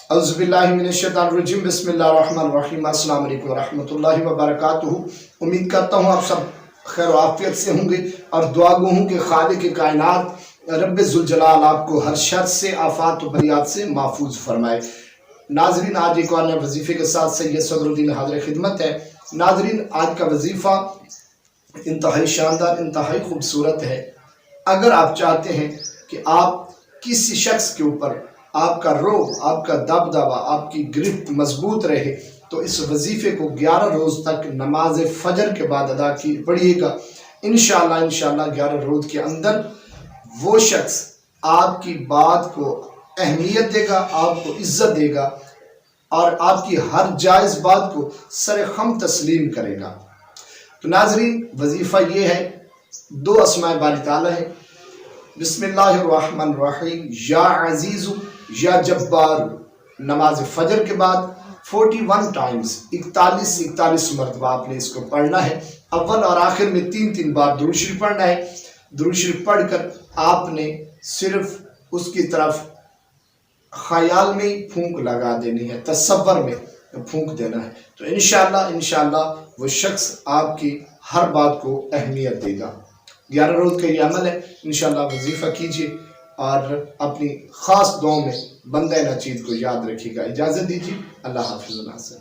اعوذ باللہ من الشیطان الرجیم، بسم اللہ الرحمن الرحیم۔ السلام علیکم ورحمۃ اللہ وبرکاتہ۔ امید کرتا ہوں آپ سب خیر و عافیت سے ہوں گے اور دعا گو ہوں کہ خالق کائنات رب ذوالجلال آپ کو ہر شر سے، آفات و بلیات سے محفوظ فرمائے۔ ناظرین، آج ایک اور نئے وظیفے کے ساتھ سید صدر الدین حاضر خدمت ہے۔ ناظرین، آج کا وظیفہ انتہائی شاندار، انتہائی خوبصورت ہے۔ اگر آپ چاہتے ہیں کہ آپ کسی شخص کے اوپر آپ کا رعب، آپ کا دبدبہ، آپ کی گرفت مضبوط رہے تو اس وظیفے کو 11 روز تک نماز فجر کے بعد ادا پڑھیے گا۔ انشاءاللہ 11 روز کے اندر وہ شخص آپ کی بات کو اہمیت دے گا، آپ کو عزت دے گا اور آپ کی ہر جائز بات کو سر خم تسلیم کرے گا۔ تو ناظرین، وظیفہ یہ ہے، 2 اسماء باری تعالیٰ ہے۔ بسم اللہ الرحمن الرحیم، یا عزیز یا جبار، نماز فجر کے بعد 41 ٹائمز، 41 مرتبہ آپ نے اس کو پڑھنا ہے۔ اول اور آخر میں 3 بار درود شریف پڑھنا ہے۔ درود شریف پڑھ کر آپ نے صرف اس کی طرف خیال میں پھونک لگا دینی ہے، تصور میں پھونک دینا ہے۔ تو انشاءاللہ وہ شخص آپ کی ہر بات کو اہمیت دے گا۔ 11 روز کا یہ عمل ہے، انشاءاللہ وظیفہ کیجیے اور اپنی خاص دعاؤں میں بندہ نچید کو یاد رکھیے گا۔ اجازت دیجیے، اللہ حافظ و ناصر۔